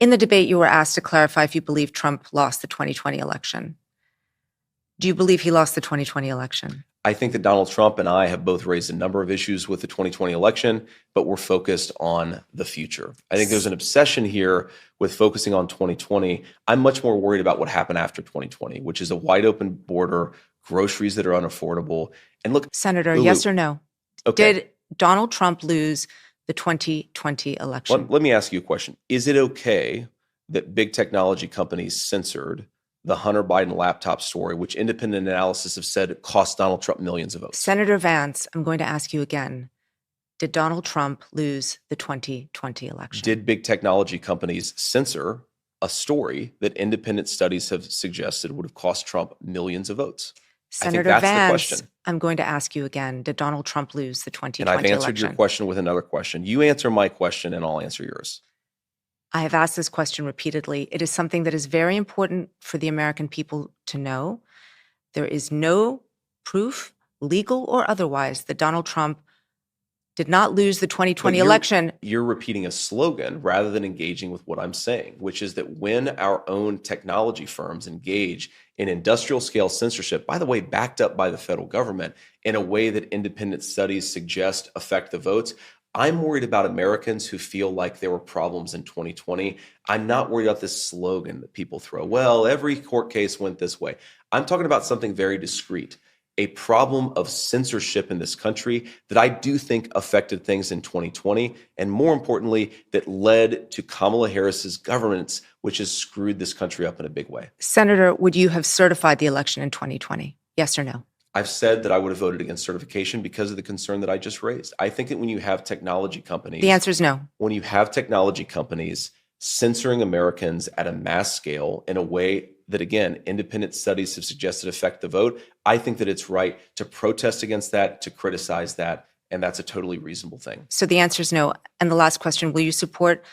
In the debate, you were asked to clarify if you believe Trump lost the 2020 election. Do you believe he lost the 2020 election? I think that Donald Trump and I have both raised a number of issues with the 2020 election, but we're focused on the future. I think there's an obsession here with focusing on 2020. I'm much more worried about what happened after 2020, which is a wide open border, groceries that are unaffordable. And look, Senator, Lulu, yes or no? okay. Did Donald Trump lose the 2020 election? Let me ask you a question. Is it okay that big technology companies censored the Hunter Biden laptop story, which independent analysis have said cost Donald Trump millions of votes? Senator Vance, I'm going to ask you again. Did Donald Trump lose the 2020 election? Did big technology companies censor a story that independent studies have suggested would have cost Trump millions of votes? Senator I think that's Vance, the question. I'm going to ask you again. Did Donald Trump lose the 2020 And I've answered election? your question with another question. You answer my question and I'll answer yours. I have asked this question repeatedly. It is something that is very important for the American people to know. There is no proof, legal or otherwise, that Donald Trump did not lose the 2020 election. You're repeating a slogan rather than engaging with what I'm saying, which is that when our own technology firms engage in industrial scale censorship, by the way, backed up by the federal government, in a way that independent studies suggest affect the votes, I'm worried about Americans who feel like there were problems in 2020. I'm not worried about this slogan that people throw. Well, every court case went this way. I'm talking about something very discrete, a problem of censorship in this country that I do think affected things in 2020, and more importantly, that led to Kamala Harris's governance, which has screwed this country up in a big way. Senator, would you have certified the election in 2020? Yes or no? I've said that I would have voted against certification because of the concern that I just raised. I think that when you have technology companies— The answer is no. When you have technology companies censoring Americans at a mass scale in a way that, again, independent studies have suggested affect the vote, I think that it's right to protest against that, to criticize that, and that's a totally reasonable thing. So the answer is no. And the last question, will you support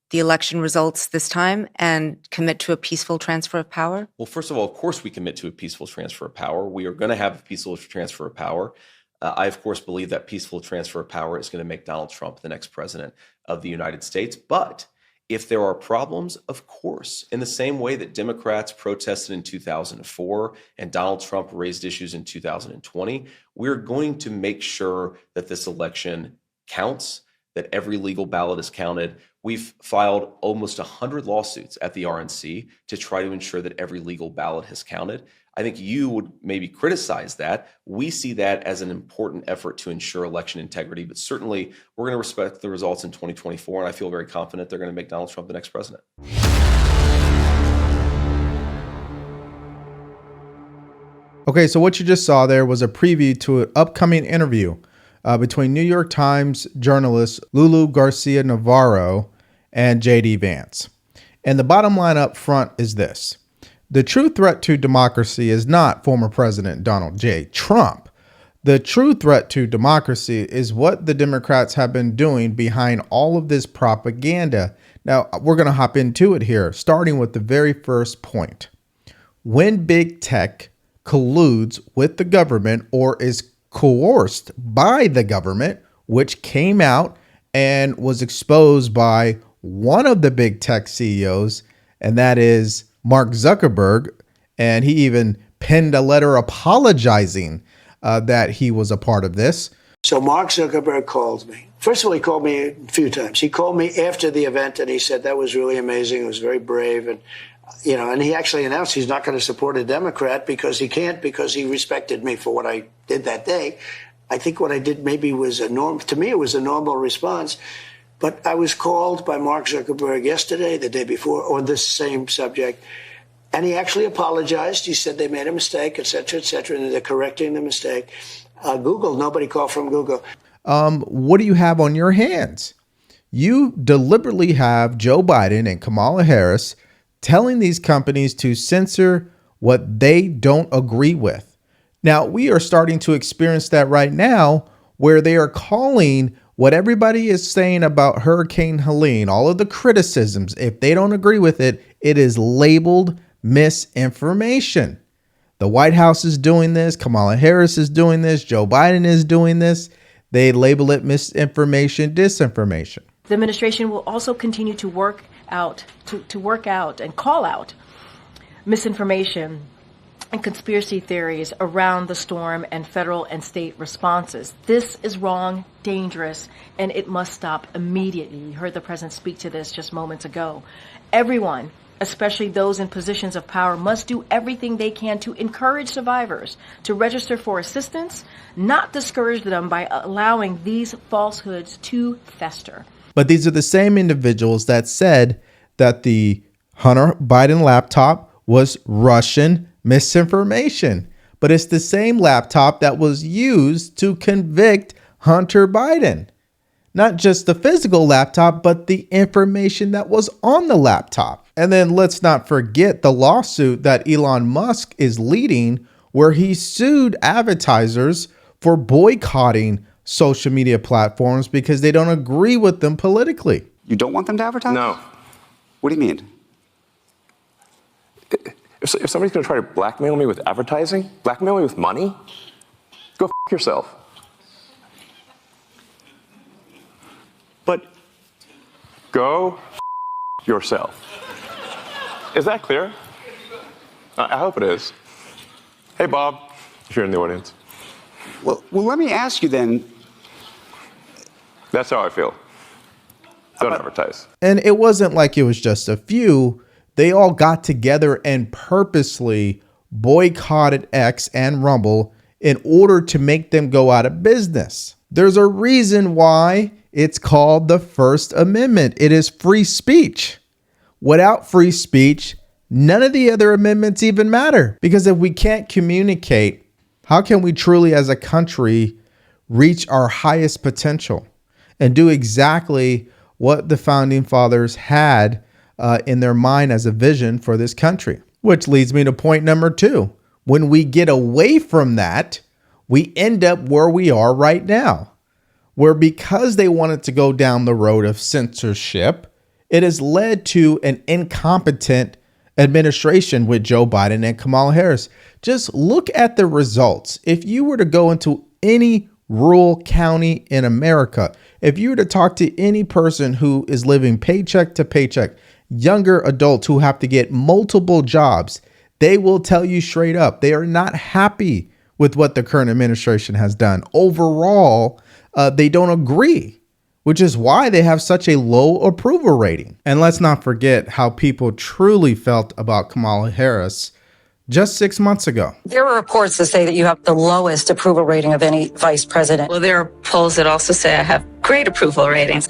the election results this time and commit to a peaceful transfer of power? Well, first of all, of course, we commit to a peaceful transfer of power. We are going to have a peaceful transfer of power. I, of course, believe that peaceful transfer of power is going to make Donald Trump the next president of the United States. But if there are problems, of course, in the same way that Democrats protested in 2004 and Donald Trump raised issues in 2020, we're going to make sure that this election counts, that every legal ballot is counted. We've filed almost 100 lawsuits at the RNC to try to ensure that every legal ballot has counted. I think you would maybe criticize that. We see that as an important effort to ensure election integrity, but certainly we're going to respect the results in 2024, and I feel very confident they're going to make Donald Trump the next president. Okay, so what you just saw there was a preview to an upcoming interview between New York Times journalist Lulu Garcia-Navarro and JD Vance. And the bottom line up front is this. The true threat to democracy is not former President Donald J. Trump. The true threat to democracy is what the Democrats have been doing behind all of this propaganda. Now, we're going to hop into it here, starting with the very first point. When big tech colludes with the government or is coerced by the government, which came out and was exposed by one of the big tech CEOs, and that is Mark Zuckerberg, and he even penned a letter apologizing that he was a part of this. So Mark Zuckerberg called me. First of all, he called me a few times. He called me after the event, and he said that was really amazing. It was very brave, and and he actually announced he's not going to support a Democrat because he can't, because he respected me for what I did that day. I think what I did maybe was to me, it was a normal response. But I was called by Mark Zuckerberg yesterday, the day before, on this same subject, and he actually apologized. He said they made a mistake, et cetera, and they're correcting the mistake. Google, nobody called from Google. What do you have on your hands? You deliberately have Joe Biden and Kamala Harris telling these companies to censor what they don't agree with. Now, we are starting to experience that right now, where they are calling what everybody is saying about Hurricane Helene, all of the criticisms, if they don't agree with it, it is labeled misinformation. The White House is doing this. Kamala Harris is doing this. Joe Biden is doing this. They label it misinformation, disinformation. The administration will also continue to work out, to work out and call out misinformation and conspiracy theories around the storm and federal and state responses. This is wrong, dangerous, and it must stop immediately. You heard the president speak to this just moments ago. Everyone, especially those in positions of power, must do everything they can to encourage survivors to register for assistance, not discourage them by allowing these falsehoods to fester. But these are the same individuals that said that the Hunter Biden laptop was Russian misinformation. But it's the same laptop that was used to convict Hunter Biden. Not just the physical laptop, but the information that was on the laptop. And then let's not forget the lawsuit that Elon Musk is leading, where he sued advertisers for boycotting social media platforms because they don't agree with them politically. You don't want them to advertise? No. What do you mean? If somebody's going to try to blackmail me with advertising, blackmail me with money, go f*** yourself. But Go f*** yourself. Is that clear? I hope it is. Hey, Bob, if you're in the audience. well, let me ask you then. That's how I feel. Don't advertise. And it wasn't like it was just a few. They all got together and purposely boycotted X and Rumble in order to make them go out of business. There's a reason why it's called the First Amendment. It is free speech. Without free speech, none of the other amendments even matter. Because if we can't communicate, how can we truly as a country reach our highest potential and do exactly what the founding fathers had in their mind as a vision for this country? Which leads me to point number 2. When we get away from that, we end up where we are right now, where because they wanted to go down the road of censorship, it has led to an incompetent administration with Joe Biden and Kamala Harris. Just look at the results. If you were to go into any rural county in America, if you were to talk to any person who is living paycheck to paycheck, younger adults who have to get multiple jobs, they will tell you straight up, they are not happy with what the current administration has done. Overall, they don't agree, which is why they have such a low approval rating. And let's not forget how people truly felt about Kamala Harris just 6 months ago. There are reports that say that you have the lowest approval rating of any vice president. Well, there are polls that also say I have great approval ratings.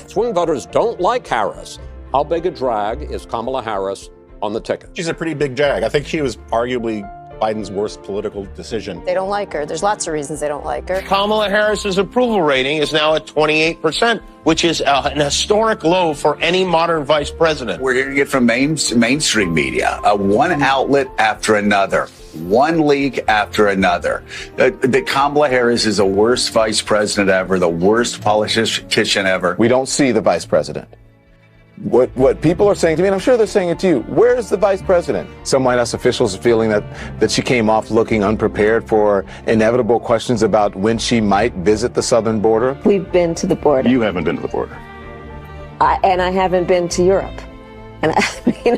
Swing voters don't like Harris. How big a drag is Kamala Harris on the ticket? She's a pretty big drag. I think she was arguably Biden's worst political decision. They don't like her. There's lots of reasons they don't like her. Kamala Harris's approval rating is now at 28%, which is an historic low for any modern vice president. We're hearing it from mainstream media, one outlet after another, one leak after another. That Kamala Harris is the worst vice president ever, the worst politician ever. We don't see the vice president. What people are saying to me, and I'm sure they're saying it to you, where's the vice president? Some White House officials are feeling that she came off looking unprepared for inevitable questions about when she might visit the southern border. We've been to the border. You haven't been to the border. And I haven't been to Europe. And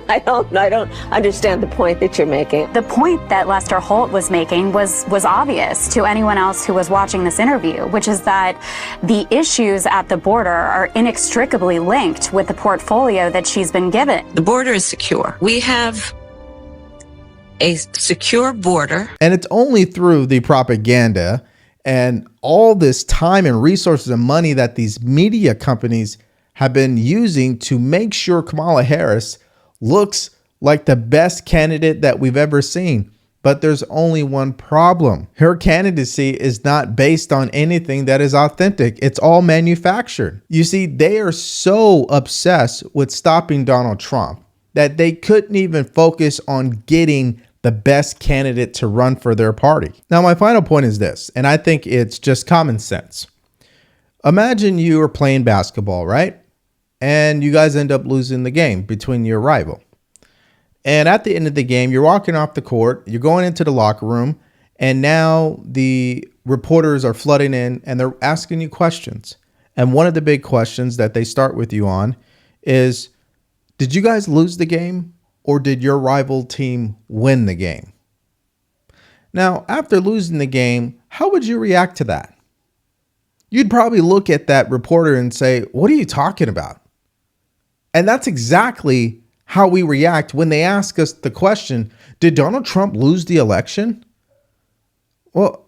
I don't understand the point that you're making. The point that Lester Holt was making was obvious to anyone else who was watching this interview, which is that the issues at the border are inextricably linked with the portfolio that she's been given. The border is secure. We have a secure border. And it's only through the propaganda and all this time and resources and money that these media companies have been using to make sure Kamala Harris looks like the best candidate that we've ever seen. But there's only one problem. Her candidacy is not based on anything that is authentic. It's all manufactured. You see, they are so obsessed with stopping Donald Trump that they couldn't even focus on getting the best candidate to run for their party. Now, my final point is this, and I think it's just common sense. Imagine you are playing basketball, right? And you guys end up losing the game between your rival. And at the end of the game, you're walking off the court, you're going into the locker room, and now the reporters are flooding in and they're asking you questions. And one of the big questions that they start with you on is, Did you guys lose the game, or did your rival team win the game? Now, after losing the game, how would you react to that? You'd probably look at that reporter and say, "What are you talking about?" And that's exactly how we react when they ask us the question, did Donald Trump lose the election? Well,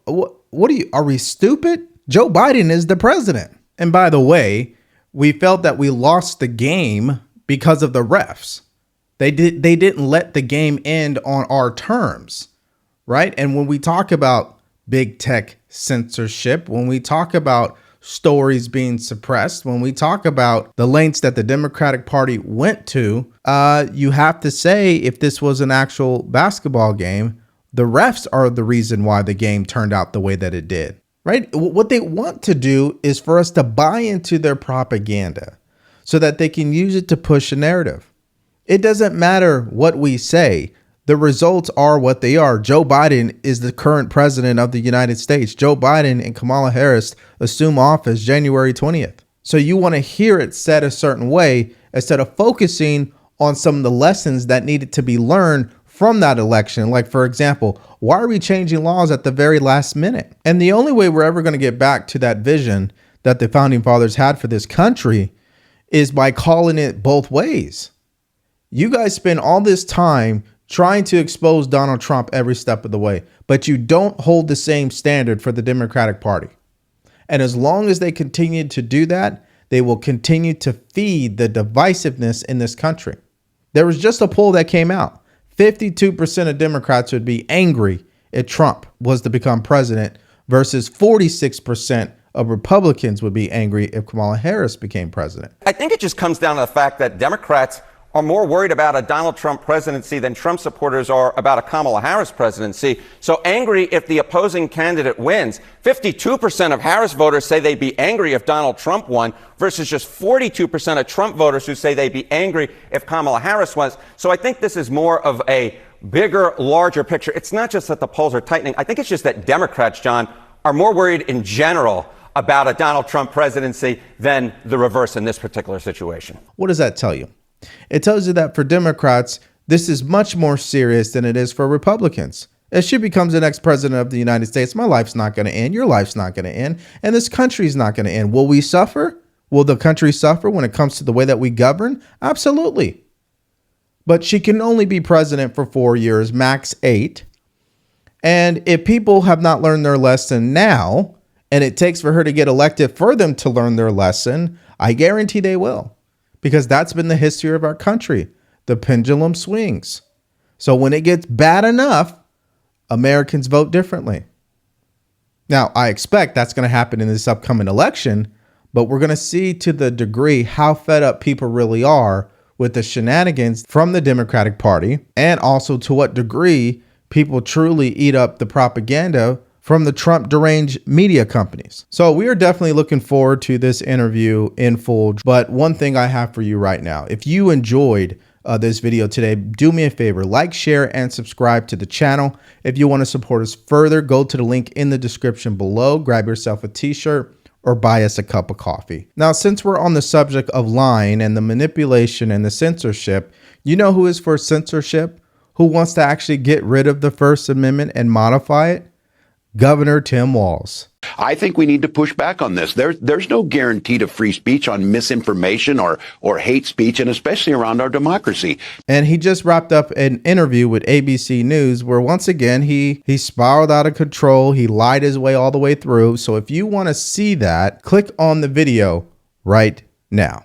are we stupid? Joe Biden is the president. And by the way, we felt that we lost the game because of the refs. They didn't let the game end on our terms, right? And when we talk about big tech censorship, when we talk about stories being suppressed, when we talk about the lengths that the Democratic Party went to, you have to say, if this was an actual basketball game, the refs are the reason why the game turned out the way that it did, right? What they want to do is for us to buy into their propaganda so that they can use it to push a narrative. It doesn't matter what we say. The results are what they are. Joe Biden is the current president of the United States. Joe Biden and Kamala Harris assume office January 20th. So you want to hear it said a certain way instead of focusing on some of the lessons that needed to be learned from that election. Like, for example, why are we changing laws at the very last minute? And the only way we're ever going to get back to that vision that the founding fathers had for this country is by calling it both ways. You guys spend all this time trying to expose Donald Trump every step of the way, but you don't hold the same standard for the Democratic Party. And as long as they continue to do that, they will continue to feed the divisiveness in this country. There was just a poll that came out. 52% of Democrats would be angry if Trump was to become president versus 46% of Republicans would be angry if Kamala Harris became president. I think it just comes down to the fact that Democrats are more worried about a Donald Trump presidency than Trump supporters are about a Kamala Harris presidency. So angry if the opposing candidate wins. 52% of Harris voters say they'd be angry if Donald Trump won versus just 42% of Trump voters who say they'd be angry if Kamala Harris was. So I think this is more of a bigger, larger picture. It's not just that the polls are tightening. I think it's just that Democrats, John, are more worried in general about a Donald Trump presidency than the reverse in this particular situation. What does that tell you? It tells you that for Democrats, this is much more serious than it is for Republicans. If she becomes the next president of the United States, my life's not going to end. Your life's not going to end. And this country's not going to end. Will we suffer? Will the country suffer when it comes to the way that we govern? Absolutely. But she can only be president for 4 years, max 8. And if people have not learned their lesson now, and it takes for her to get elected for them to learn their lesson, I guarantee they will. Because that's been the history of our country. The pendulum swings. So when it gets bad enough, Americans vote differently. Now, I expect that's going to happen in this upcoming election, but we're going to see to the degree how fed up people really are with the shenanigans from the Democratic Party, and also to what degree people truly eat up the propaganda from the Trump deranged media companies. So we are definitely looking forward to this interview in full. But one thing I have for you right now, if you enjoyed this video today, do me a favor, like, share, and subscribe to the channel. If you want to support us further, go to the link in the description below, grab yourself a t-shirt, or buy us a cup of coffee. Now, since we're on the subject of lying and the manipulation and the censorship, you know who is for censorship? Who wants to actually get rid of the First Amendment and modify it? Governor Tim Walz. I think we need to push back on this. There's no guarantee to free speech on misinformation or hate speech, and especially around our democracy. And he just wrapped up an interview with ABC News where once again he spiraled out of control. He lied his way all the way through. So if you want to see that, click on the video right now.